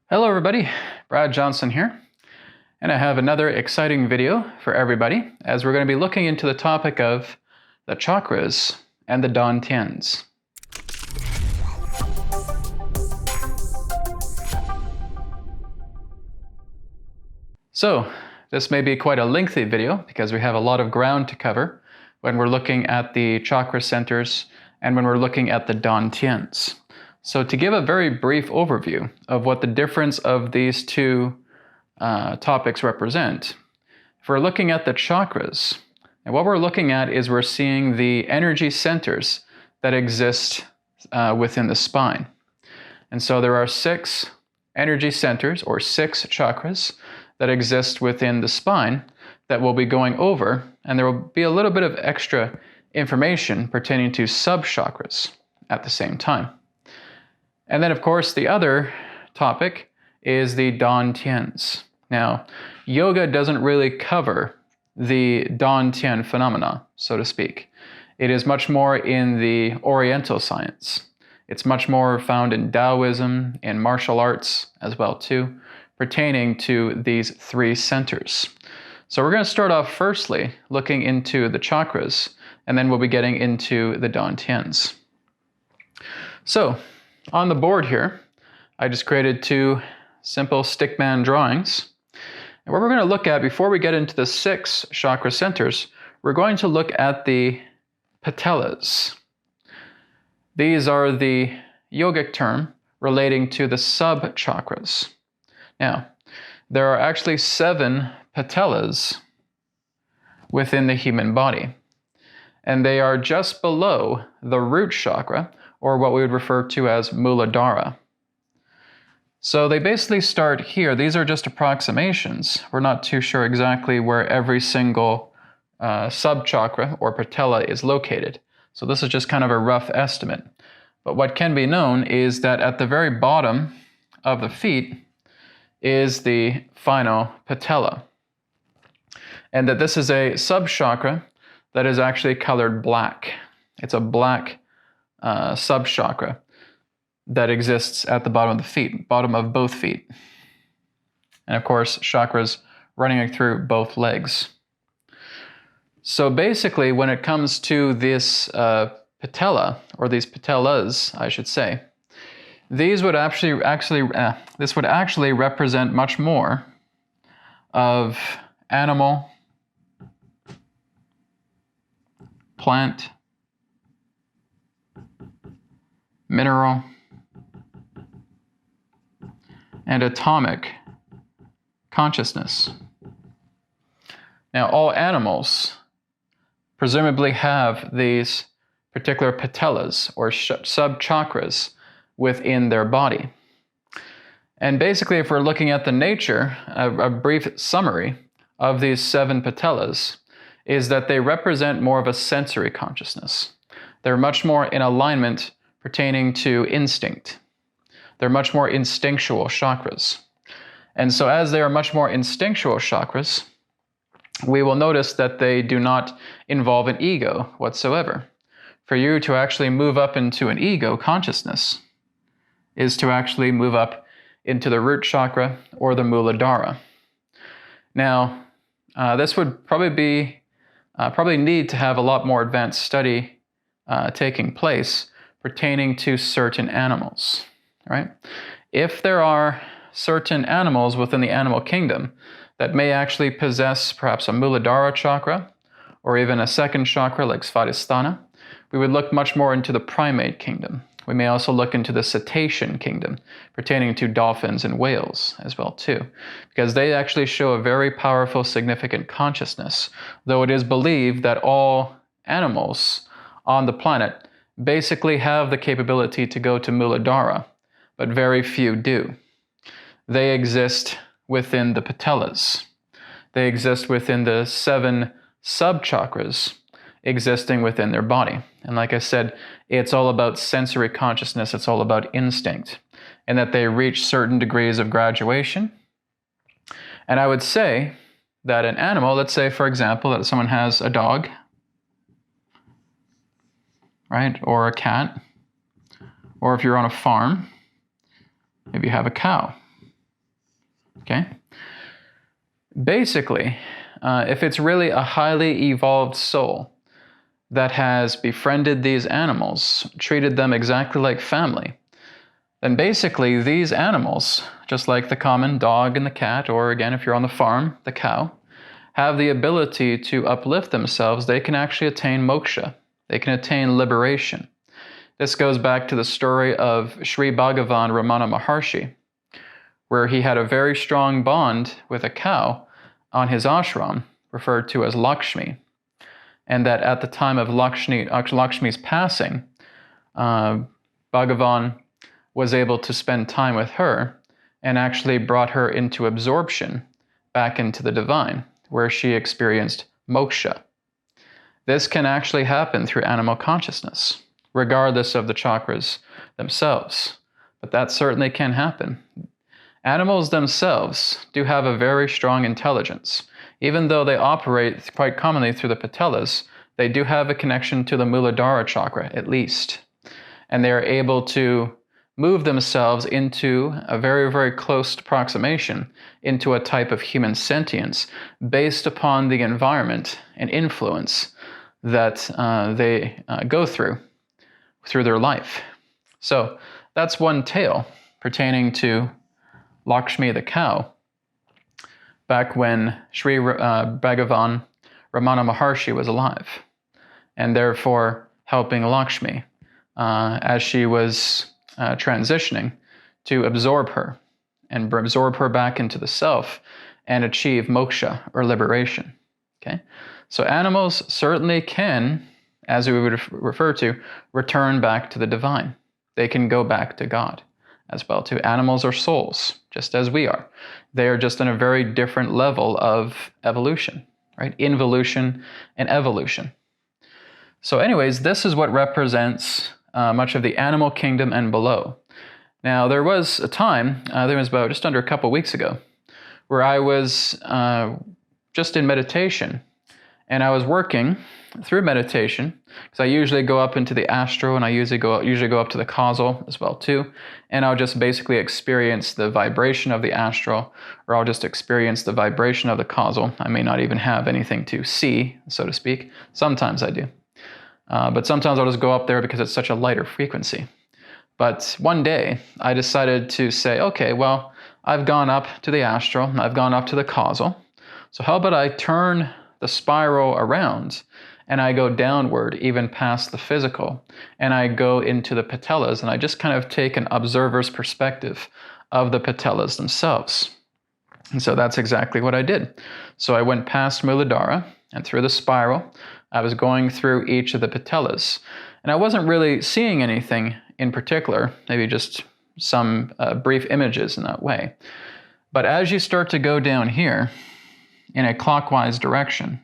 Hello everybody, Brad Johnson here, and I have another exciting video for everybody as we're going to be looking into the topic of the chakras and the Dantiens. So, this may be quite a lengthy video because we have a lot of ground to cover when we're looking at the chakra centers and when we're looking at the Dantiens. So to give a very brief overview of what the difference of these two topics represent, if we're looking at the chakras, and what we're looking at is we're seeing the energy centers that exist within the spine. And so there are 6 energy centers, or 6 chakras, that exist within the spine that we'll be going over, and there will be a little bit of extra information pertaining to sub-chakras at the same time. And then, of course, the other topic is the Dantiens. Now, yoga doesn't really cover the Dantien phenomena, so to speak. It is much more in the Oriental science. It's much more found in Taoism, in martial arts as well too, pertaining to these 3 centers. So we're going to start off firstly looking into the chakras, and then we'll be getting into the Dantiens. So, on the board here, I just created 2 simple stickman drawings. And what we're going to look at before we get into the 6 chakra centers, we're going to look at the Patellas. These are the yogic term relating to the sub-chakras. Now, there are actually 7 Patellas within the human body, and they are just below the root chakra, or what we would refer to as Muladara. So they basically start here. These are just approximations. We're not too sure exactly where every single sub-chakra or patella is located. So this is just kind of a rough estimate. But what can be known is that at the very bottom of the feet is the final patella. And that this is a sub-chakra that is actually colored black. It's a black sub-chakra that exists at the bottom of the feet, bottom of both feet. And of course, chakras running through both legs. So basically, when it comes to this patella, or these patellas, I should say, these would this would actually represent much more of animal, plant, mineral, and atomic consciousness. Now, all animals presumably have these particular patellas or sub-chakras within their body. And basically, if we're looking at the nature, a brief summary of these 7 patellas is that they represent more of a sensory consciousness. They're much more in alignment pertaining to instinct. They're much more instinctual chakras. And so as they are much more instinctual chakras, we will notice that they do not involve an ego whatsoever. For you to actually move up into an ego consciousness is to actually move up into the root chakra or the Muladara. Now, this would probably need to have a lot more advanced study taking place pertaining to certain animals, right? If there are certain animals within the animal kingdom that may actually possess perhaps a Muladara chakra or even a second chakra like Swadisthana, we would look much more into the primate kingdom. We may also look into the cetacean kingdom pertaining to dolphins and whales as well too, because they actually show a very powerful, significant consciousness, though it is believed that all animals on the planet basically have the capability to go to Muladara, but very few do. They exist within the patellas. They exist within the 7 sub-chakras existing within their body. And like I said, it's all about sensory consciousness, it's all about instinct, and that they reach certain degrees of graduation. And I would say that an animal, let's say for example that someone has a dog, right, or a cat, or if you're on a farm, maybe you have a cow. Okay? Basically, if it's really a highly evolved soul that has befriended these animals, treated them exactly like family, then basically these animals, just like the common dog and the cat, or again, if you're on the farm, the cow, have the ability to uplift themselves. They can actually attain moksha. They can attain liberation. This goes back to the story of Sri Bhagavan Ramana Maharshi, where he had a very strong bond with a cow on his ashram, referred to as Lakshmi, and that at the time of Lakshmi's passing, Bhagavan was able to spend time with her and actually brought her into absorption back into the divine, where she experienced moksha. This can actually happen through animal consciousness, regardless of the chakras themselves. But that certainly can happen. Animals themselves do have a very strong intelligence. Even though they operate quite commonly through the patellas, they do have a connection to the Muladara Chakra, at least. And they are able to move themselves into a very, very close approximation into a type of human sentience based upon the environment and influence that they go through their life. So that's one tale pertaining to Lakshmi the cow, back when Sri Bhagavan Ramana Maharshi was alive, and therefore helping Lakshmi as she was transitioning to absorb her and absorb her back into the self and achieve moksha or liberation. Okay, so animals certainly can, as we would refer to, return back to the divine. They can go back to God as well too. Animals are souls, just as we are. They are just on a very different level of evolution, right? Involution and evolution. So anyways, this is what represents much of the animal kingdom and below. Now, there was a time, I think it was about just under a couple weeks ago, where I was just in meditation, and I was working through meditation, because I usually go up into the astral, and I usually go up to the causal as well too, and I'll just basically experience the vibration of the astral, or I'll just experience the vibration of the causal. I may not even have anything to see, so to speak. Sometimes I do. But sometimes I'll just go up there because it's such a lighter frequency. But one day, I decided to say, okay, well, I've gone up to the astral, I've gone up to the causal, so how about I turn the spiral around and I go downward even past the physical, and I go into the patellas, and I just kind of take an observer's perspective of the patellas themselves. And so that's exactly what I did. So I went past Muladara and through the spiral. I was going through each of the patellas, and I wasn't really seeing anything in particular, maybe just some brief images in that way. But as you start to go down here in a clockwise direction,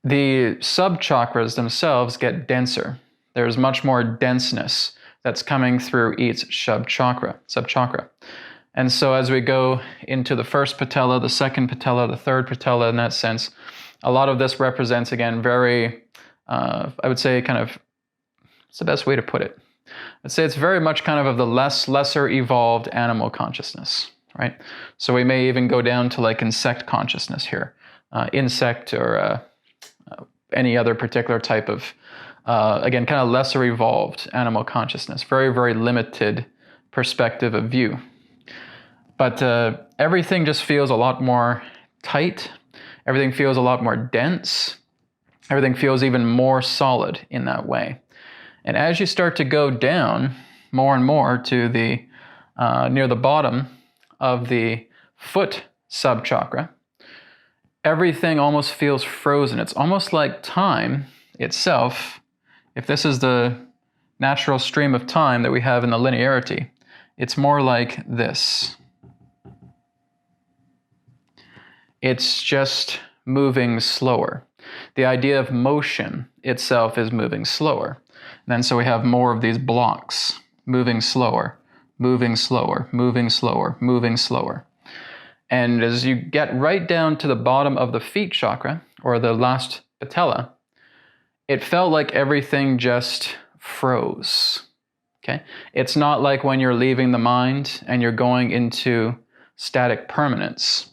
the sub-chakras themselves get denser. There's much more denseness that's coming through each sub-chakra. And so as we go into the first patella, the second patella, the third patella, in that sense, a lot of this represents, again, very, I would say kind of, what's the best way to put it? I'd say it's very much kind of the lesser evolved animal consciousness, right? So we may even go down to like insect consciousness here, insect or any other particular type of, again, kind of lesser evolved animal consciousness, very, very limited perspective of view. But everything just feels a lot more tight. Everything feels a lot more dense. Everything feels even more solid in that way. And as you start to go down more and more to the near the bottom of the foot sub-chakra, everything almost feels frozen. It's almost like time itself, if this is the natural stream of time that we have in the linearity, it's more like this. It's just moving slower. The idea of motion itself is moving slower. And then so we have more of these blocks, moving slower, moving slower, moving slower, moving slower. And as you get right down to the bottom of the feet chakra, or the last patella, it felt like everything just froze. Okay? It's not like when you're leaving the mind and you're going into static permanence.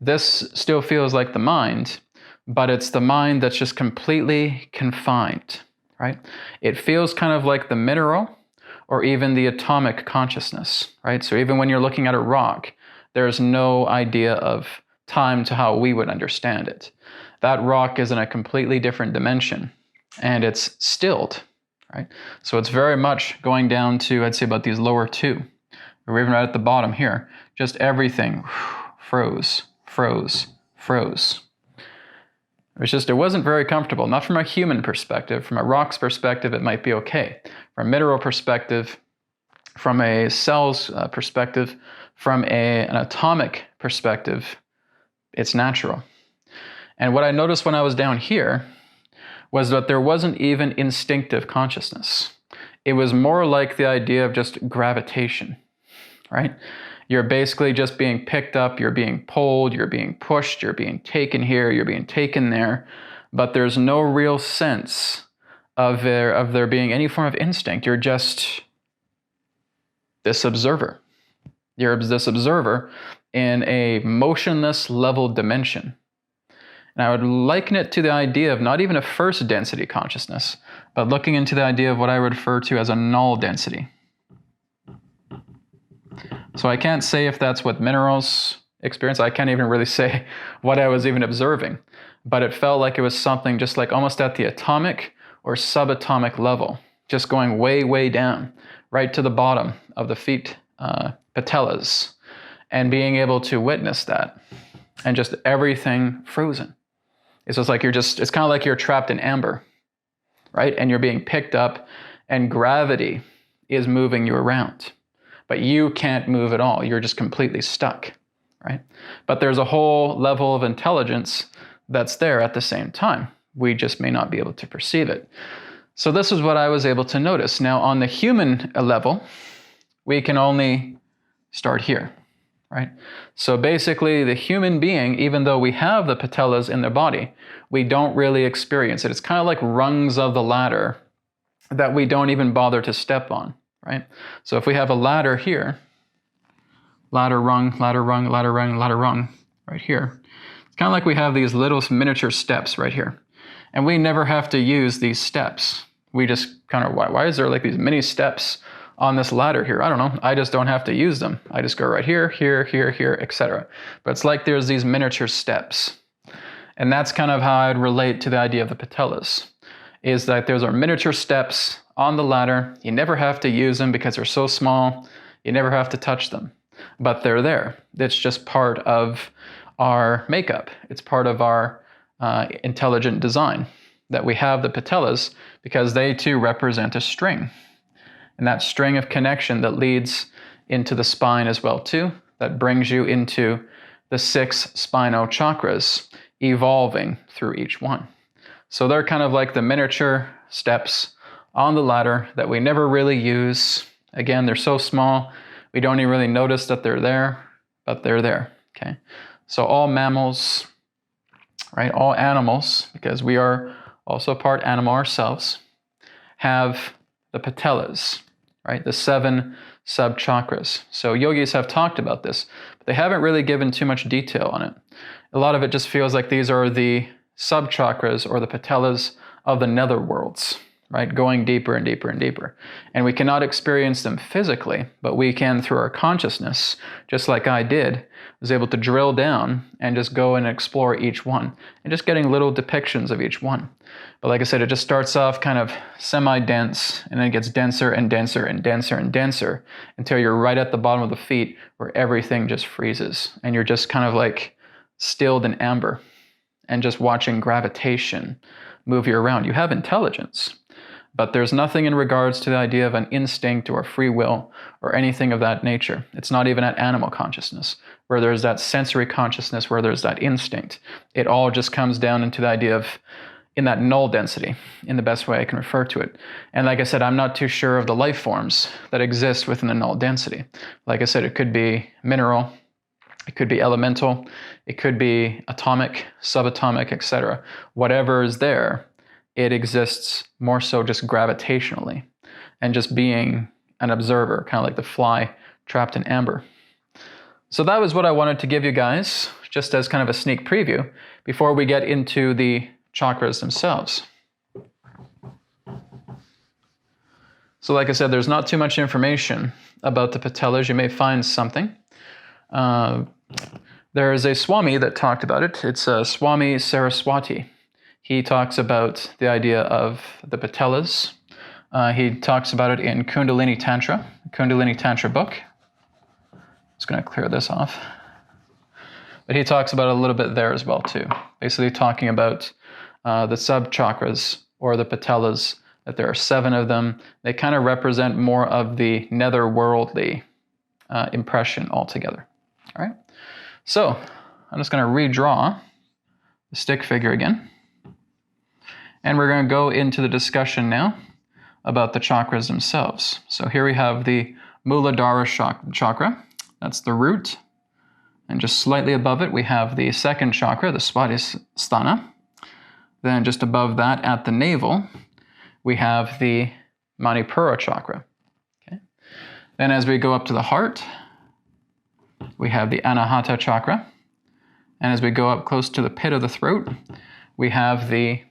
This still feels like the mind, but it's the mind that's just completely confined, right? It feels kind of like the mineral or even the atomic consciousness, right? So even when you're looking at a rock, there's no idea of time to how we would understand it. That rock is in a completely different dimension, and it's stilled, right? So it's very much going down to, I'd say, about these lower two, or even right at the bottom here, just everything froze, froze, froze. It wasn't very comfortable, not from a human perspective. From a rock's perspective, it might be okay. From a mineral perspective, from a cell's perspective, from an atomic perspective, it's natural. And what I noticed when I was down here was that there wasn't even instinctive consciousness. It was more like the idea of just gravitation, right? You're basically just being picked up, you're being pulled, you're being pushed, you're being taken here, you're being taken there, but there's no real sense of there being any form of instinct. You're just this observer. You're this observer in a motionless level dimension. And I would liken it to the idea of not even a first density consciousness, but looking into the idea of what I refer to as a null density. So I can't say if that's what minerals experience. I can't even really say what I was even observing, but it felt like it was something just like almost at the atomic or subatomic level, just going way, way down, right to the bottom of the feet, patellas, and being able to witness that, and just everything frozen. It's just like it's kind of like you're trapped in amber, right? And you're being picked up, and gravity is moving you around. But you can't move at all. You're just completely stuck, right? But there's a whole level of intelligence that's there at the same time. We just may not be able to perceive it. So this is what I was able to notice. Now, on the human level, we can only start here, right? So basically, the human being, even though we have the patellas in their body, we don't really experience it. It's kind of like rungs of the ladder that we don't even bother to step on. Right? So if we have a ladder here, ladder rung, ladder rung, ladder rung, ladder rung, right here, it's kind of like we have these little miniature steps right here. And we never have to use these steps. We just kind of, why is there like these mini steps on this ladder here? I don't know. I just don't have to use them. I just go right here, here, here, here, etc. But it's like there's these miniature steps. And that's kind of how I'd relate to the idea of the patellas, is that those are miniature steps on the ladder. You never have to use them because they're so small. You never have to touch them, but they're there. It's just part of our makeup. It's part of our intelligent design that we have the patellas, because they too represent a string. And that string of connection that leads into the spine as well too, that brings you into the 6 spinal chakras, evolving through each one. So they're kind of like the miniature steps on the ladder that we never really use. Again, they're so small, we don't even really notice that they're there, but they're there, okay? So all mammals, right, all animals, because we are also part animal ourselves, have the patellas, right, the 7 sub-chakras. So yogis have talked about this, but they haven't really given too much detail on it. A lot of it just feels like these are the sub-chakras or the patellas of the netherworlds, right? Going deeper and deeper and deeper. And we cannot experience them physically, but we can through our consciousness, just like I did, was able to drill down and just go and explore each one, and just getting little depictions of each one. But like I said, it just starts off kind of semi-dense, and then it gets denser and denser and denser and denser until you're right at the bottom of the feet where everything just freezes. And you're just kind of like stilled in amber and just watching gravitation move you around. You have intelligence, but there's nothing in regards to the idea of an instinct or free will or anything of that nature. It's not even at animal consciousness, where there's that sensory consciousness, where there's that instinct. It all just comes down into the idea of in that null density, in the best way I can refer to it. And like I said, I'm not too sure of the life forms that exist within the null density. Like I said, it could be mineral, it could be elemental, it could be atomic, subatomic, etc. Whatever is there, it exists more so just gravitationally and just being an observer, kind of like the fly trapped in amber. So that was what I wanted to give you guys, just as kind of a sneak preview, before we get into the chakras themselves. So like I said, there's not too much information about the patellas. You may find something. There is a Swami that talked about it. It's Swami Saraswati. He talks about the idea of the patellas. He talks about it in Kundalini Tantra book. Just going to clear this off. But he talks about it a little bit there as well too. Basically talking about the sub-chakras or the patellas, that there are 7 of them. They kind of represent more of the netherworldly impression altogether. All right. So I'm just going to redraw the stick figure again. And we're going to go into the discussion now about the chakras themselves. So here we have the Muladara chakra. That's the root. And just slightly above it, we have the second chakra, the Swadisthana. Then just above that, at the navel, we have the Manipura Chakra. Okay. Then as we go up to the heart, we have the Anahata Chakra. And as we go up close to the pit of the throat, we have the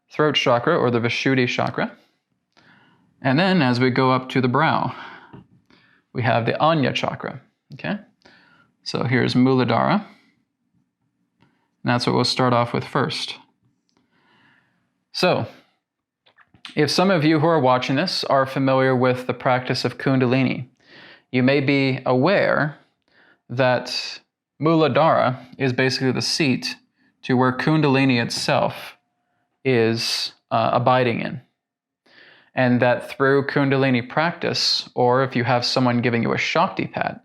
Throat Chakra, or the Vashudi Chakra. And then as we go up to the brow, we have the Anya Chakra. Okay. So here's Muladara. And that's what we'll start off with first. So, if some of you who are watching this are familiar with the practice of Kundalini, you may be aware that Muladara is basically the seat to where Kundalini itself is abiding in. And that through Kundalini practice, or if you have someone giving you a Shakti pad,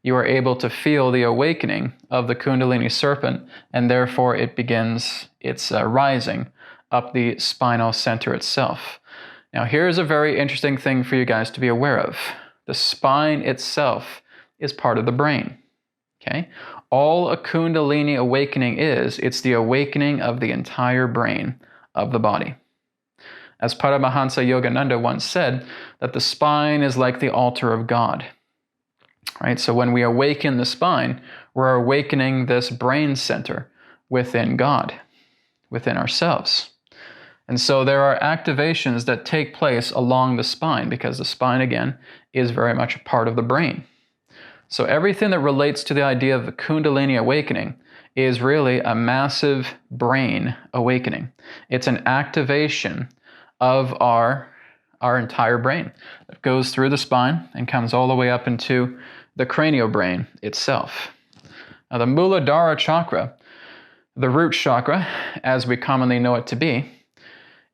you are able to feel the awakening of the Kundalini serpent, and therefore it begins its rising up the spinal center itself. Now here's a very interesting thing for you guys to be aware of. The spine itself is part of the brain. Okay? All a Kundalini awakening is, it's the awakening of the entire brain of the body. As Paramahansa Yogananda once said, that the spine is like the altar of God. Right? So when we awaken the spine, we're awakening this brain center within God, within ourselves. And so there are activations that take place along the spine, because the spine, again, is very much a part of the brain. So everything that relates to the idea of the Kundalini awakening is really a massive brain awakening. It's an activation of our entire brain that goes through the spine and comes all the way up into the cranial brain itself. Now the Muladara chakra, the root chakra, as we commonly know it to be,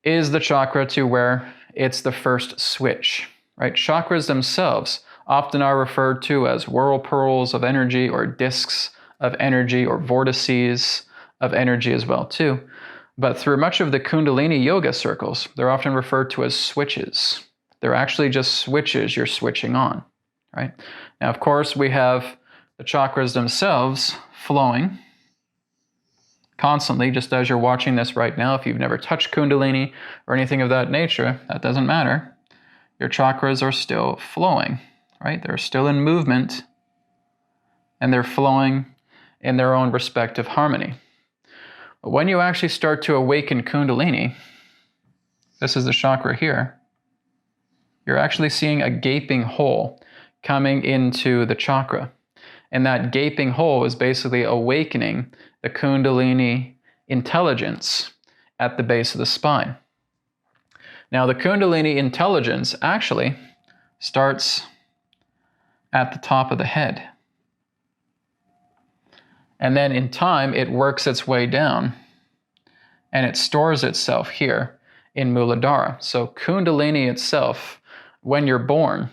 is the chakra to where it's the first switch, right? Chakras themselves often are referred to as whirlpools of energy, or discs of energy, or vortices of energy as well too. But through much of the Kundalini yoga circles, they're often referred to as switches. They're actually just switches you're switching on, right? Now, of course, we have the chakras themselves flowing constantly, just as you're watching this right now. If you've never touched Kundalini or anything of that nature, that doesn't matter. Your chakras are still flowing, right? They're still in movement, and they're flowing in their own respective harmony. But when you actually start to awaken Kundalini, this is the chakra here, you're actually seeing a gaping hole coming into the chakra. And that gaping hole is basically awakening the Kundalini intelligence at the base of the spine. Now, the Kundalini intelligence actually starts at the top of the head. And then in time, it works its way down, and it stores itself here in Muladara. So Kundalini itself, when you're born,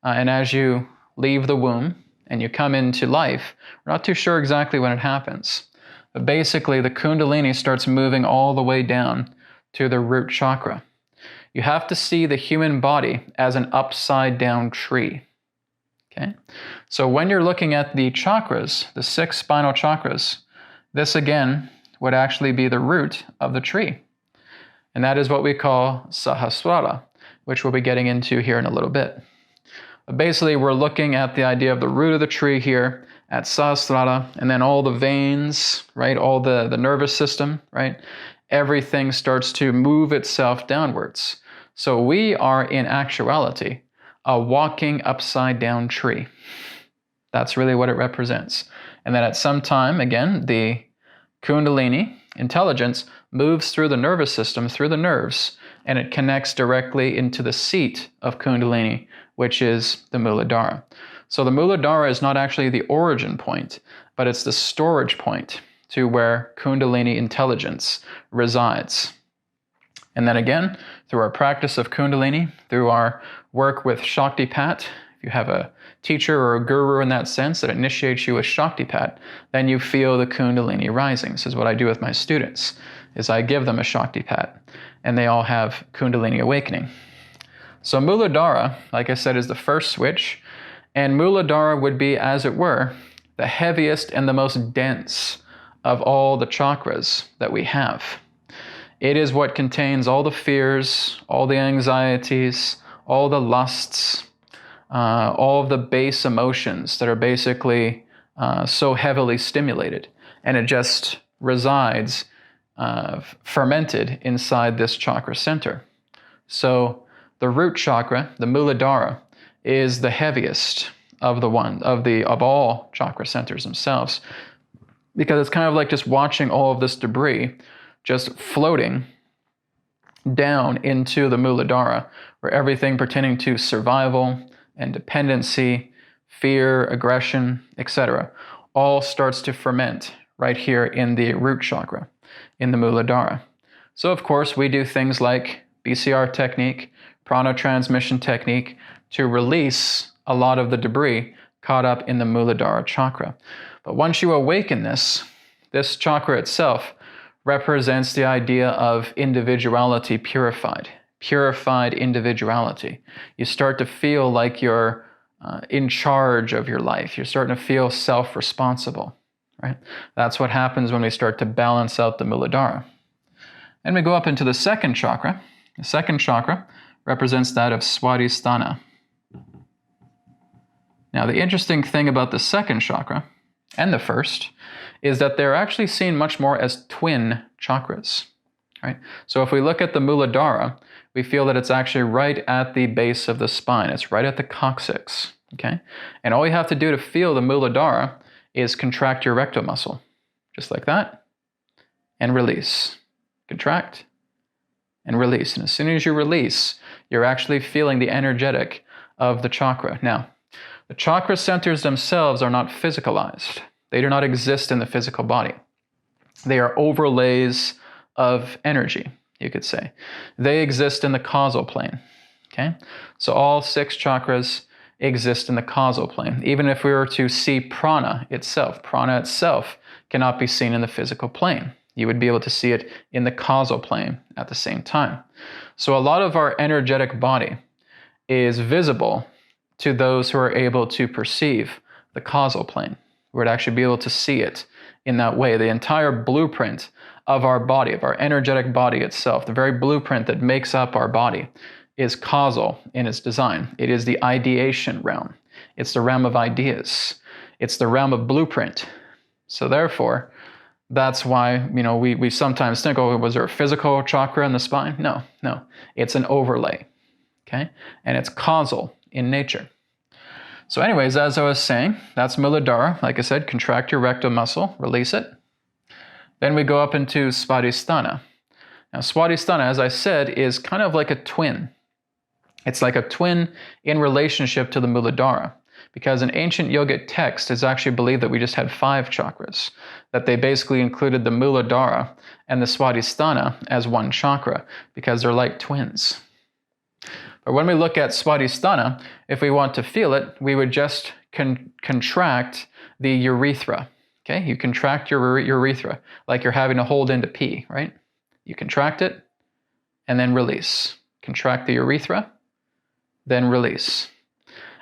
and as you leave the womb and you come into life, we're not too sure exactly when it happens. But basically, the Kundalini starts moving all the way down to the root chakra. You have to see the human body as an upside-down tree. Okay? So when you're looking at the chakras, the 6 spinal chakras, this again would actually be the root of the tree. And that is what we call Sahaswara, which we'll be getting into here in a little bit. But basically, we're looking at the idea of the root of the tree here at Sahaswara, and then all the veins, right? All the nervous system, right? Everything starts to move itself downwards. So we are, in actuality, a walking upside down tree. That's really what it represents. And then at some time, again, the Kundalini Intelligence moves through the nervous system, through the nerves, and it connects directly into the seat of Kundalini, which is the Muladara. So the Muladara is not actually the origin point, but it's the storage point to where Kundalini Intelligence resides. And then again, through our practice of Kundalini, through our work with Shaktipat, if you have a teacher or a guru in that sense that initiates you with Shaktipat, then you feel the Kundalini rising. This is what I do with my students, is I give them a Shaktipat, and they all have Kundalini awakening. So Muladara, like I said, is the first switch, and Muladara would be, as it were, the heaviest and the most dense of all the chakras that we have. It is what contains all the fears, all the anxieties, all the lusts, all of the base emotions that are basically so heavily stimulated. And it just resides fermented inside this chakra center. So the root chakra, the Muladara, is the heaviest of all chakra centers themselves, because it's kind of like just watching all of this debris just floating down into the Muladara, where everything pertaining to survival and dependency, fear, aggression, etc., all starts to ferment right here in the root chakra, in the Muladara. So of course we do things like BCR technique, prana transmission technique, to release a lot of the debris caught up in the Muladara chakra. But once you awaken this chakra itself represents the idea of individuality purified individuality. You start to feel like you're in charge of your life. You're starting to feel self-responsible, right? That's what happens when we start to balance out the Muladara. And we go up into the second chakra. The second chakra represents that of Swadisthana. Now, the interesting thing about the second chakra and the first is that they're actually seen much more as twin chakras, right? So if we look at the Muladara, we feel that it's actually right at the base of the spine. It's right at the coccyx, okay? And all you have to do to feel the Muladara is contract your rectal muscle, just like that, and release. Contract and release. And as soon as you release, you're actually feeling the energetic of the chakra. Now, the chakra centers themselves are not physicalized. They do not exist in the physical body. They are overlays of energy, you could say. They exist in the causal plane, okay? So all 6 chakras exist in the causal plane. Even if we were to see prana itself cannot be seen in the physical plane. You would be able to see it in the causal plane at the same time. So a lot of our energetic body is visible to those who are able to perceive the causal plane. We would actually be able to see it in that way. The entire blueprint of our body, of our energetic body itself, the very blueprint that makes up our body, is causal in its design. It is the ideation realm. It's the realm of ideas. It's the realm of blueprint. So therefore, that's why, we sometimes think, oh, was there a physical chakra in the spine? No. It's an overlay, okay? And it's causal in nature. So anyways, as I was saying, that's Muladara. Like I said, contract your rectal muscle, release it. Then we go up into Swadisthana. Now, Swadisthana, as I said, is kind of like a twin. It's like a twin in relationship to the Muladara, because in ancient yogic text, it's actually believed that we just had 5 chakras, that they basically included the Muladara and the Swadisthana as one chakra, because they're like twins. But when we look at Swadisthana, if we want to feel it, we would just contract the urethra. Okay, you contract your urethra like you're having to hold in to pee, right? You contract it and then release. Contract the urethra, then release.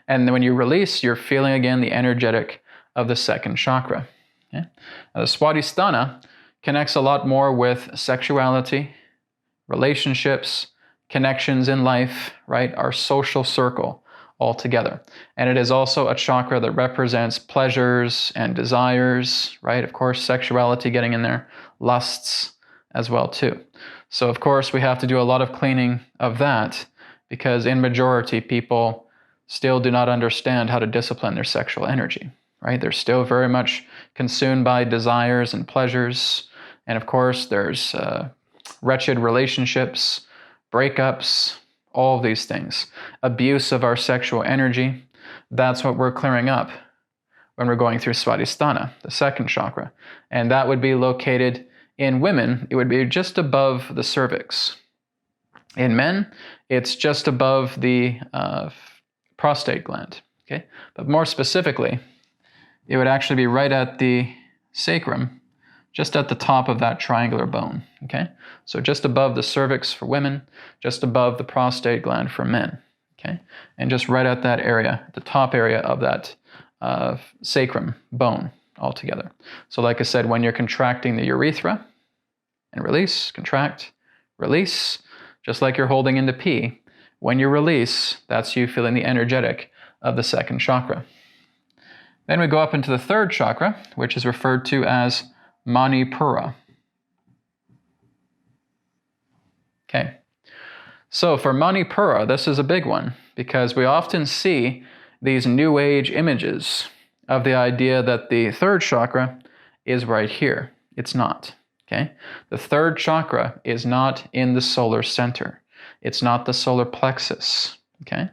And then when you release, you're feeling again the energetic of the second chakra. Okay? Now, the Swadhisthana connects a lot more with sexuality, relationships, connections in life, right? Our social circle, altogether. And it is also a chakra that represents pleasures and desires, right? Of course, sexuality getting in there, lusts as well too. So of course, we have to do a lot of cleaning of that, because in majority, people still do not understand how to discipline their sexual energy, right? They're still very much consumed by desires and pleasures. And of course, there's wretched relationships, breakups, all of these things. Abuse of our sexual energy. That's what we're clearing up when we're going through Swadisthana, the second chakra. And that would be located in women. It would be just above the cervix. In men, it's just above the prostate gland. Okay, but more specifically, it would actually be right at the sacrum, just at the top of that triangular bone. Okay, so just above the cervix for women, just above the prostate gland for men. Okay, and just right at that area, the top area of that sacrum bone altogether. So like I said, when you're contracting the urethra and release, contract, release, just like you're holding into P, when you release, that's you feeling the energetic of the second chakra. Then we go up into the third chakra, which is referred to as Manipura. Okay, so for Manipura, this is a big one, because we often see these New Age images of the idea that the third chakra is right here. It's not. Okay, the third chakra is not in the solar center. It's not the solar plexus. Okay,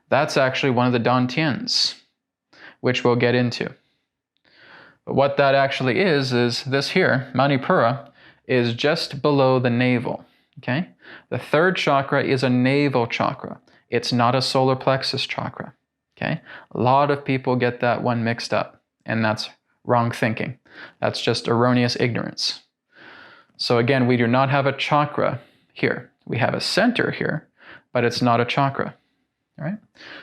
that's actually one of the Dantiens, which we'll get into. But what that actually is this here, Manipura, is just below the navel. Okay, the third chakra is a navel chakra. It's not a solar plexus chakra. Okay, a lot of people get that one mixed up, and that's wrong thinking. That's just erroneous ignorance. So again, we do not have a chakra here. We have a center here, but it's not a chakra. All right?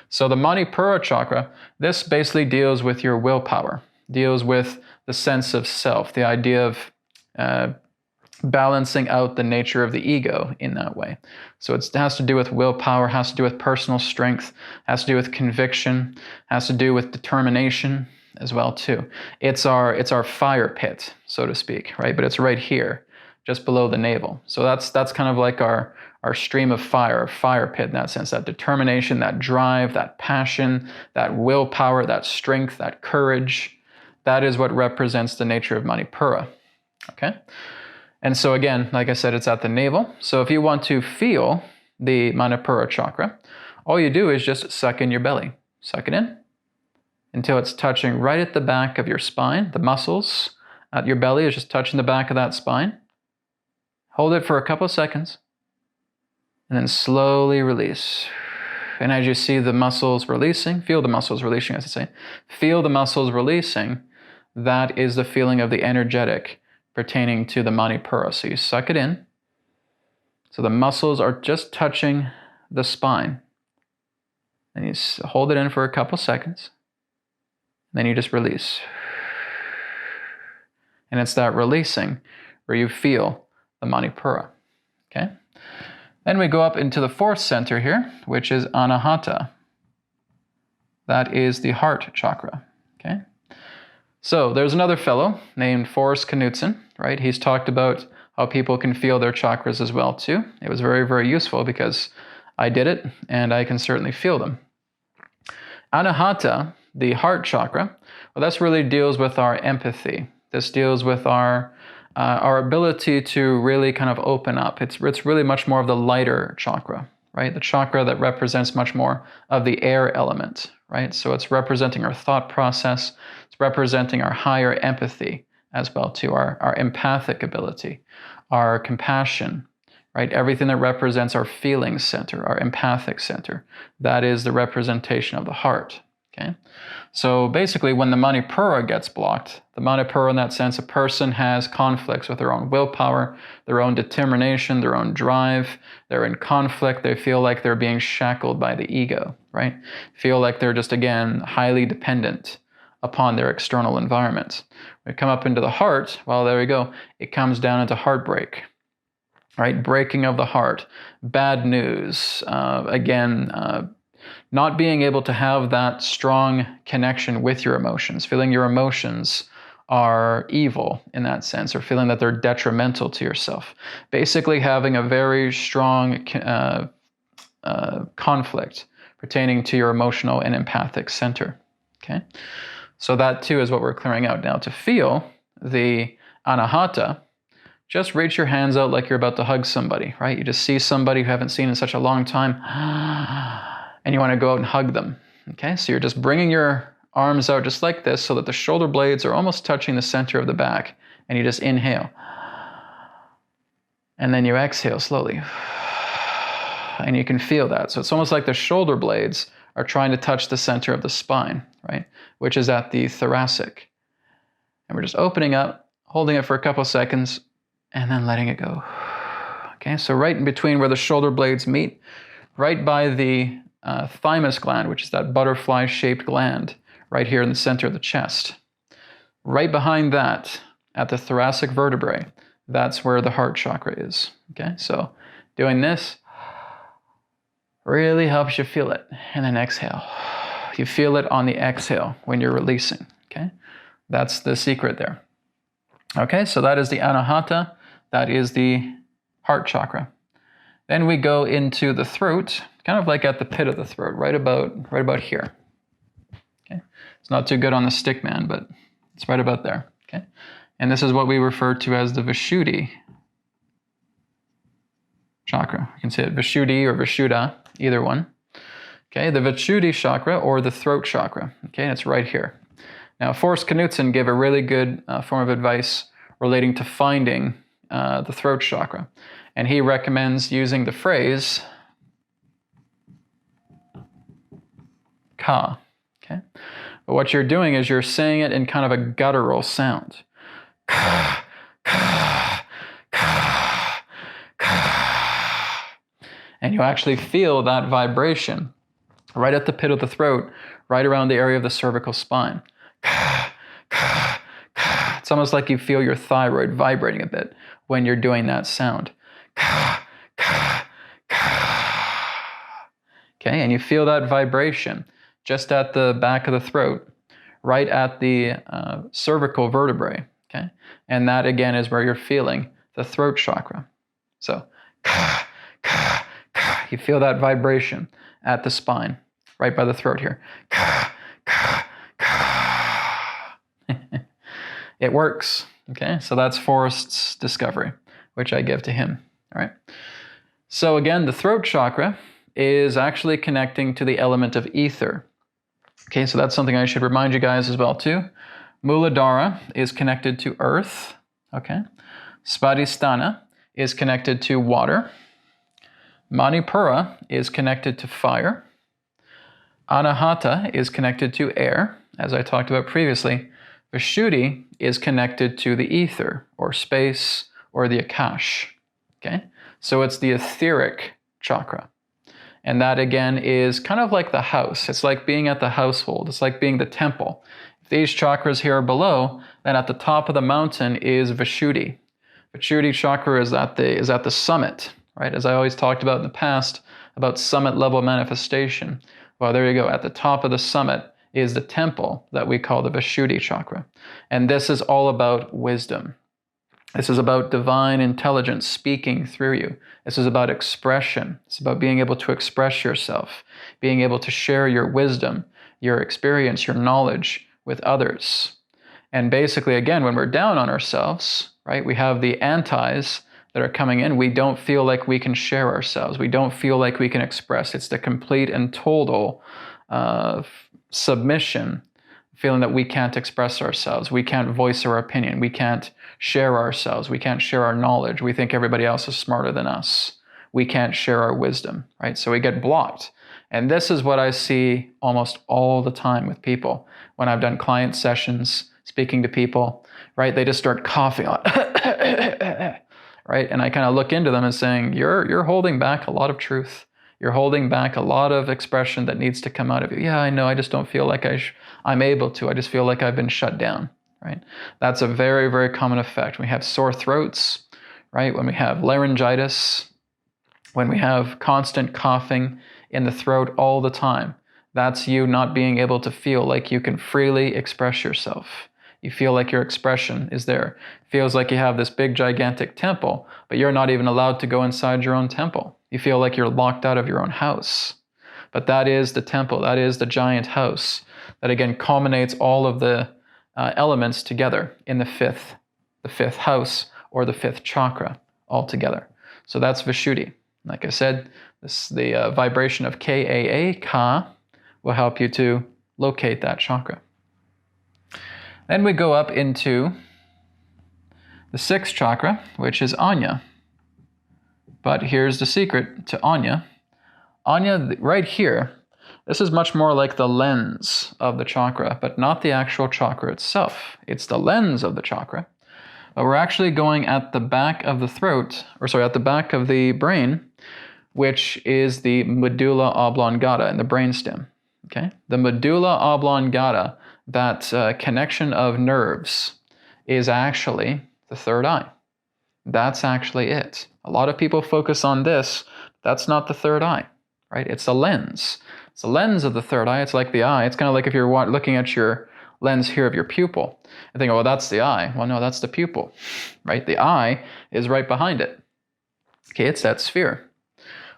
So the Manipura chakra, this basically deals with your willpower, deals with the sense of self, the idea of balancing out the nature of the ego in that way. So it has to do with willpower, has to do with personal strength, has to do with conviction, has to do with determination as well too. It's our fire pit, so to speak, right? But it's right here, just below the navel. So that's kind of like our stream of fire pit in that sense, that determination, that drive, that passion, that willpower, that strength, that courage. That is what represents the nature of Manipura. Okay? And so again, like I said, it's at the navel. So if you want to feel the Manipura chakra, all you do is just suck in your belly. Suck it in until it's touching right at the back of your spine. The muscles at your belly is just touching the back of that spine. Hold it for a couple of seconds, and then slowly release. And as you see the muscles releasing, feel the muscles releasing, as I say, feel the muscles releasing, that is the feeling of the energetic pertaining to the Manipura. So you suck it in. So the muscles are just touching the spine. And you hold it in for a couple seconds. Then you just release. And it's that releasing where you feel the Manipura. Okay? Then we go up into the fourth center here, which is Anahata. That is the Heart Chakra. Okay? So there's another fellow named Forrest Knudsen, right? He's talked about how people can feel their chakras as well too. It was very, very useful because I did it and I can certainly feel them. Anahata, the Heart Chakra, well, this really deals with our empathy. This deals with our ability to really kind of open up. It's really much more of the lighter chakra, right? The chakra that represents much more of the air element, right? So it's representing our thought process. It's representing our higher empathy as well too, our empathic ability, our compassion, right? Everything that represents our feelings center, our empathic center. That is the representation of the heart. Okay, so basically when the Manipura gets blocked, the Manipura in that sense, a person has conflicts with their own willpower, their own determination, their own drive, they're in conflict, they feel like they're being shackled by the ego, right? Feel like they're just, again, highly dependent upon their external environment. When we come up into the heart, well, there we go, it comes down into heartbreak, right? Breaking of the heart, bad news, not being able to have that strong connection with your emotions, feeling your emotions are evil in that sense, or feeling that they're detrimental to yourself. Basically having a very strong conflict pertaining to your emotional and empathic center. Okay, so that too is what we're clearing out. Now to feel the Anahata, just reach your hands out like you're about to hug somebody, right? You just see somebody you haven't seen in such a long time, and you want to go out and hug them. Okay, so you're just bringing your arms out just like this so that the shoulder blades are almost touching the center of the back, and you just inhale. And then you exhale slowly. And you can feel that. So it's almost like the shoulder blades are trying to touch the center of the spine, right? Which is at the thoracic. And we're just opening up, holding it for a couple seconds, and then letting it go. Okay, so right in between where the shoulder blades meet, right by the thymus gland, which is that butterfly-shaped gland, right here in the center of the chest. Right behind that, at the thoracic vertebrae, that's where the heart chakra is. Okay, so doing this really helps you feel it. And then exhale. You feel it on the exhale when you're releasing. Okay, that's the secret there. Okay, so that is the Anahata. That is the heart chakra. Then we go into the throat, kind of like at the pit of the throat, right about here. Okay, it's not too good on the stick man, but it's right about there. Okay, and this is what we refer to as the Vashudi chakra. You can say it Vashudi or Vashuddha, either one. Okay, the Vashudi chakra or the throat chakra. Okay, and it's right here. Now, Forrest Knudsen gave a really good form of advice relating to finding the throat chakra. And he recommends using the phrase ka. Okay? But what you're doing is you're saying it in kind of a guttural sound. Ka, ka, ka, ka. And you actually feel that vibration right at the pit of the throat, right around the area of the cervical spine. It's almost like you feel your thyroid vibrating a bit when you're doing that sound. Okay, and you feel that vibration just at the back of the throat, right at the cervical vertebrae. Okay, and that again is where you're feeling the throat chakra. So, you feel that vibration at the spine, right by the throat here. It works. Okay, so that's Forrest's discovery, which I give to him. All right. So again, the throat chakra is actually connecting to the element of ether. Okay, so that's something I should remind you guys as well too. Muladara is connected to earth. Okay. Swadisthana is connected to water. Manipura is connected to fire. Anahata is connected to air, as I talked about previously. Vashudi is connected to the ether, or space, or the akash. Okay? So it's the etheric chakra. And that again is kind of like the house. It's like being at the household. It's like being the temple. If these chakras here are below, then at the top of the mountain is Vashudi. Vashudi chakra is at the summit, right? As I always talked about in the past, about summit level manifestation. Well, there you go. At the top of the summit is the temple that we call the Vashudi chakra. And this is all about wisdom. This is about divine intelligence speaking through you. This is about expression. It's about being able to express yourself, being able to share your wisdom, your experience, your knowledge with others. And basically, again, when we're down on ourselves, right, we have the antis that are coming in. We don't feel like we can share ourselves. We don't feel like we can express. It's the complete and total submission, feeling that we can't express ourselves. We can't voice our opinion. We can't share ourselves. We can't share our knowledge. We think everybody else is smarter than us. We can't share our wisdom, right? So we get blocked. And this is what I see almost all the time with people. When I've done client sessions, speaking to people, right? They just start coughing, right? And I kind of look into them and saying, you're holding back a lot of truth. You're holding back a lot of expression that needs to come out of you. Yeah, I know. I just don't feel like I'm able to. I just feel like I've been shut down, right? That's a very, very common effect. We have sore throats, right? When we have laryngitis, when we have constant coughing in the throat all the time, That's you not being able to feel like you can freely express yourself. You feel like your expression is there. It feels like you have this big gigantic temple, but you're not even allowed to go inside your own temple. You feel like you're locked out of your own house. But that is the temple, that is the giant house that again culminates all of the elements together in the fifth house, or the fifth chakra altogether. So that's Vashudi. Like I said, the vibration of Kaa, Ka, will help you to locate that chakra. Then we go up into the sixth chakra, which is Anya. But here's the secret to Anya. Anya, right here, this is much more like the lens of the chakra, but not the actual chakra itself. It's the lens of the chakra. But we're actually going at the back of the throat, at the back of the brain, which is the medulla oblongata in the brainstem. Okay? The medulla oblongata, that connection of nerves, is actually the third eye. That's actually it. A lot of people focus on this. That's not the third eye, right? It's a lens. It's the lens of the third eye. It's like the eye. It's kind of like if you're looking at your lens here of your pupil. I think, oh, well, that's the eye. Well, no, that's the pupil, right? The eye is right behind it. Okay, it's that sphere.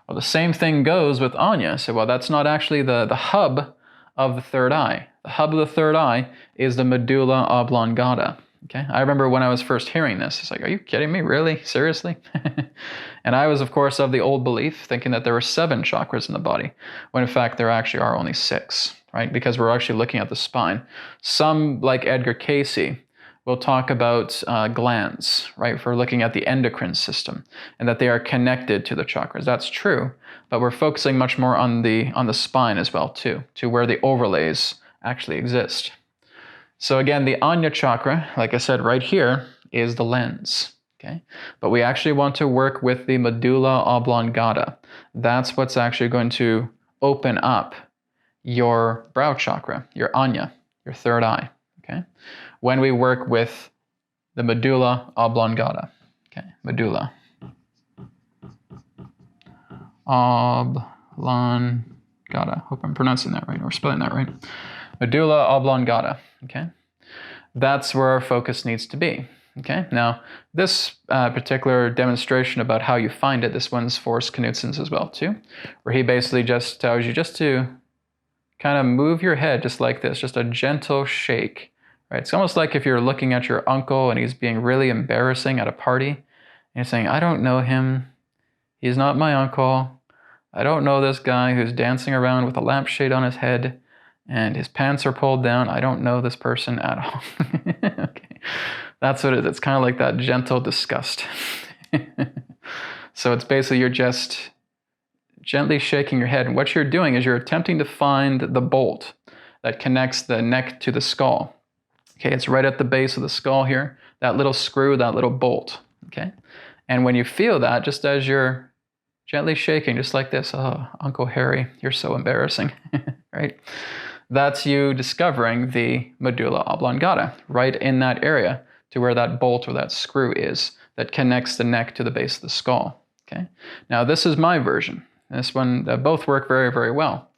Well, the same thing goes with Anya. So, well, that's not actually the hub of the third eye. The hub of the third eye is the medulla oblongata. Okay, I remember when I was first hearing this, it's like, are you kidding me? Really? Seriously? And I was, of course, of the old belief, thinking that there were 7 chakras in the body, when in fact there actually are only 6, right? Because we're actually looking at the spine. Some, like Edgar Cayce, will talk about glands, right? If we're looking at the endocrine system, and that they are connected to the chakras. That's true, but we're focusing much more on the spine as well, too, to where the overlays actually exist. So again, the Anya chakra, like I said, right here is the lens, okay? But we actually want to work with the medulla oblongata. That's what's actually going to open up your brow chakra, your Anya, your third eye, okay? When we work with the medulla oblongata, okay? Medulla oblongata. Hope I'm pronouncing that right, or spelling that right. Medulla oblongata, okay? That's where our focus needs to be, okay? Now, this particular demonstration about how you find it, this one's Forrest Knudsen's as well, too, where he basically just tells you just to kind of move your head just like this, just a gentle shake, right? It's almost like if you're looking at your uncle and he's being really embarrassing at a party, and you're saying, I don't know him, he's not my uncle, I don't know this guy who's dancing around with a lampshade on his head, and his pants are pulled down. I don't know this person at all. Okay, that's what it is. It's kind of like that gentle disgust. So it's basically you're just gently shaking your head. And what you're doing is you're attempting to find the bolt that connects the neck to the skull. Okay, it's right at the base of the skull here. That little screw, that little bolt. Okay, and when you feel that, just as you're gently shaking, just like this, oh, Uncle Harry, you're so embarrassing, right? That's you discovering the medulla oblongata, right in that area to where that bolt or that screw is that connects the neck to the base of the skull, okay? Now, this is my version. This one, both work very, very well.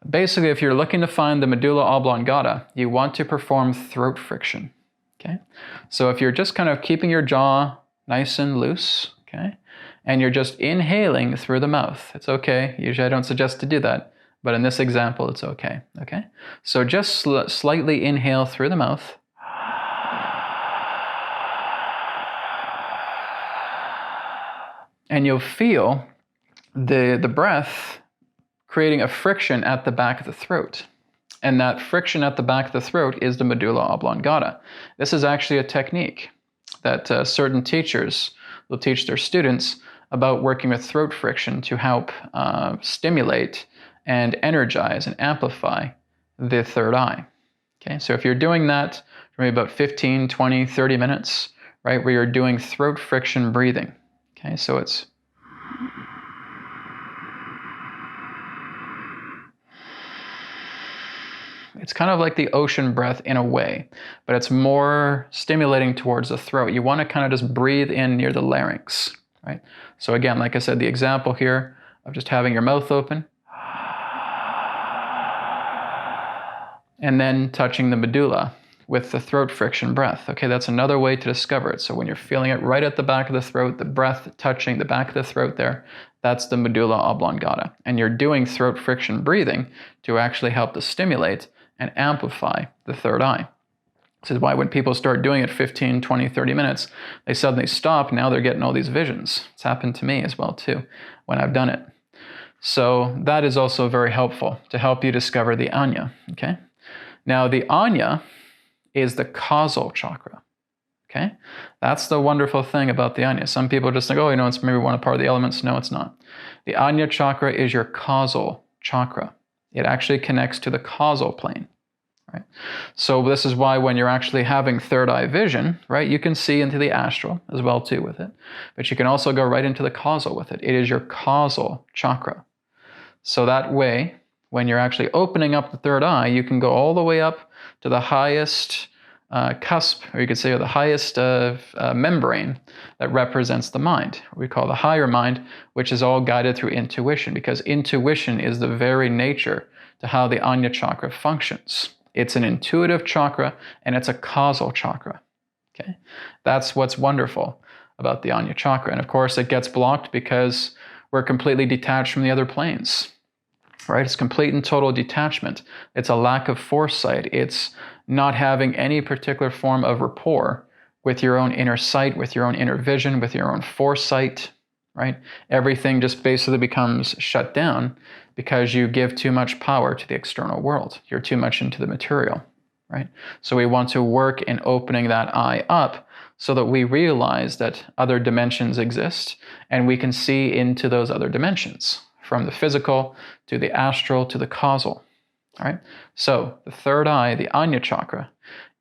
Basically, if you're looking to find the medulla oblongata, you want to perform throat friction, okay? So if you're just kind of keeping your jaw nice and loose, okay, and you're just inhaling through the mouth, it's okay. Usually I don't suggest to do that. But in this example, it's okay, okay? So just slightly inhale through the mouth. And you'll feel the breath creating a friction at the back of the throat. And that friction at the back of the throat is the medulla oblongata. This is actually a technique that certain teachers will teach their students about working with throat friction to help stimulate and energize and amplify the third eye. Okay, so if you're doing that for maybe about 15, 20, 30 minutes, right, where you're doing throat friction breathing. Okay, so it's kind of like the ocean breath in a way, but it's more stimulating towards the throat. You want to kind of just breathe in near the larynx, right? So again, like I said, the example here of just having your mouth open, And then touching the medulla with the throat friction breath. Okay, that's another way to discover it. So when you're feeling it right at the back of the throat, the breath touching the back of the throat there, that's the medulla oblongata. And you're doing throat friction breathing to actually help to stimulate and amplify the third eye. This is why when people start doing it 15, 20, 30 minutes, they suddenly stop. Now they're getting all these visions. It's happened to me as well too when I've done it. So that is also very helpful to help you discover the Anya. Okay. Now the Anya is the causal chakra. Okay, that's the wonderful thing about the Anya. Some people just think, oh, it's maybe one part of the elements. No, it's not. The Anya chakra is your causal chakra. It actually connects to the causal plane. Right? So this is why when you're actually having third eye vision, right, you can see into the astral as well too with it, but you can also go right into the causal with it. It is your causal chakra. So that way, when you're actually opening up the third eye, you can go all the way up to the highest cusp, or you could say the highest membrane that represents the mind. We call the higher mind, which is all guided through intuition, because intuition is the very nature to how the Anya chakra functions. It's an intuitive chakra, and it's a causal chakra. Okay, that's what's wonderful about the Anya chakra. And of course, it gets blocked because we're completely detached from the other planes. Right? It's complete and total detachment. It's a lack of foresight. It's not having any particular form of rapport with your own inner sight, with your own inner vision, with your own foresight, right? Everything just basically becomes shut down because you give too much power to the external world. You're too much into the material, right? So we want to work in opening that eye up so that we realize that other dimensions exist and we can see into those other dimensions, from the physical to the astral to the causal. All right. So the third eye, the Anya chakra,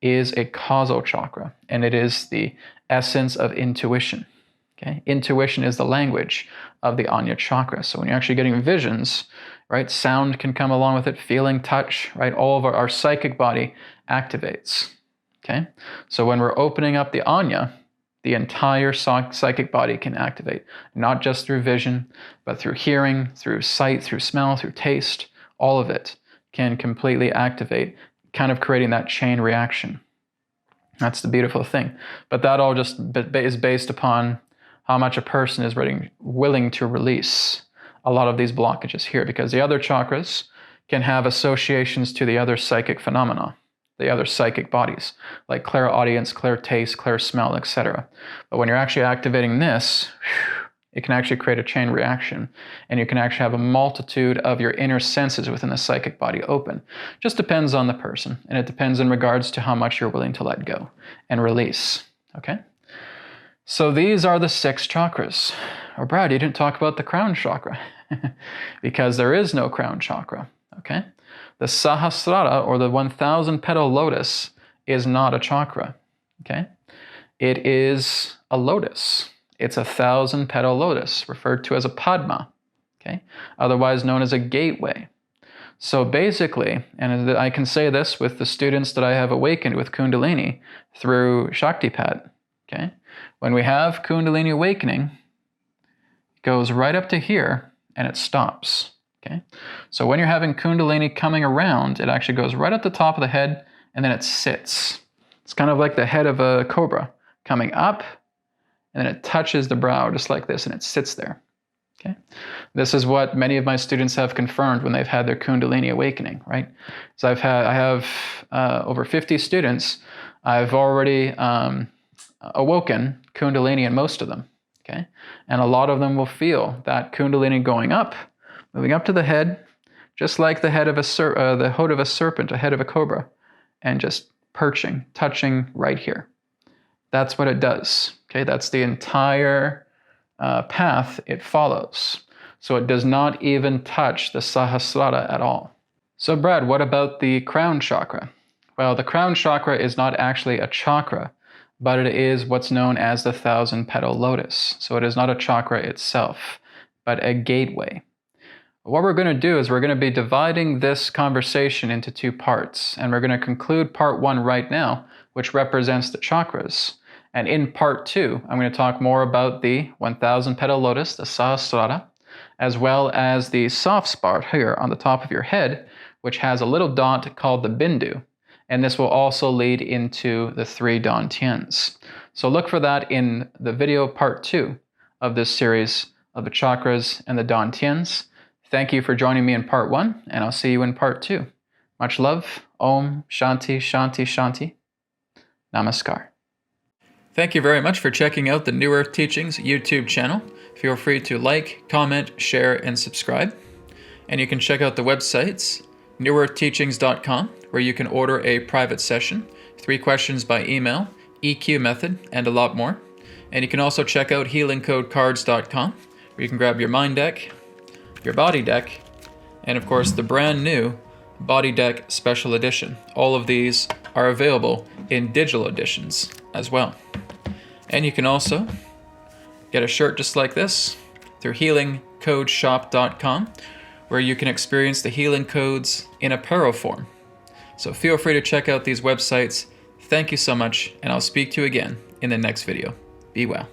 is a causal chakra, and it is the essence of intuition. Okay. Intuition is the language of the Anya chakra. So when you're actually getting visions, right, sound can come along with it, feeling, touch, right, all of our psychic body activates. Okay. So when we're opening up the Anya, the entire psychic body can activate, not just through vision, but through hearing, through sight, through smell, through taste. All of it can completely activate, kind of creating that chain reaction. That's the beautiful thing. But that all just is based upon how much a person is willing to release a lot of these blockages here, because the other chakras can have associations to the other psychic phenomena, the other psychic bodies, like clairaudience, clairtaste, clairsmell, etc. But when you're actually activating this, it can actually create a chain reaction, and you can actually have a multitude of your inner senses within the psychic body open. Just depends on the person, and it depends in regards to how much you're willing to let go and release, okay? So these are the 6 chakras. Oh, Brad, you didn't talk about the crown chakra, because there is no crown chakra, okay? The Sahaswara, or the 1,000 petal lotus, is not a chakra, okay? It is a lotus. It's a 1,000 petal lotus, referred to as a Padma, okay? Otherwise known as a gateway. So basically, and I can say this with the students that I have awakened with Kundalini through Shaktipat, okay? When we have Kundalini awakening, it goes right up to here and it stops. Okay, so when you're having Kundalini coming around, it actually goes right at the top of the head and then it sits. It's kind of like the head of a cobra coming up, and then it touches the brow just like this and it sits there. Okay, this is what many of my students have confirmed when they've had their Kundalini awakening, right? So I have over 50 students. I've already awoken Kundalini in most of them. Okay, and a lot of them will feel that Kundalini going up, moving up to the head, just like the head of the hood of a serpent, a head of a cobra, and just perching, touching right here. That's what it does. Okay, that's the entire path it follows. So it does not even touch the Sahaswara at all. So Brad, what about the crown chakra? Well, the crown chakra is not actually a chakra, but it is what's known as the 1,000 petal lotus. So it is not a chakra itself, but a gateway. What we're going to do is we're going to be dividing this conversation into 2 parts, and we're going to conclude part 1 right now, which represents the chakras. And in part 2, I'm going to talk more about the 1,000 petal lotus, the Sahaswara, as well as the soft spot here on the top of your head, which has a little dot called the Bindu. And this will also lead into the 3 Dantiens. So look for that in the video part 2 of this series of the chakras and the Dantiens. Thank you for joining me in part 1, and I'll see you in part 2. Much love. Om Shanti Shanti Shanti. Namaskar. Thank you very much for checking out the New Earth Teachings YouTube channel. Feel free to like, comment, share, and subscribe. And you can check out the websites, newearthteachings.com, where you can order a private session, 3 questions by email, EQ method, and a lot more. And you can also check out healingcodecards.com, where you can grab your mind deck, your body deck, and of course the brand new Body Deck Special Edition. All of these are available in digital editions as well. And you can also get a shirt just like this through healingcodeshop.com, where you can experience the healing codes in apparel form. So feel free to check out these websites. Thank you so much, and I'll speak to you again in the next video. Be well.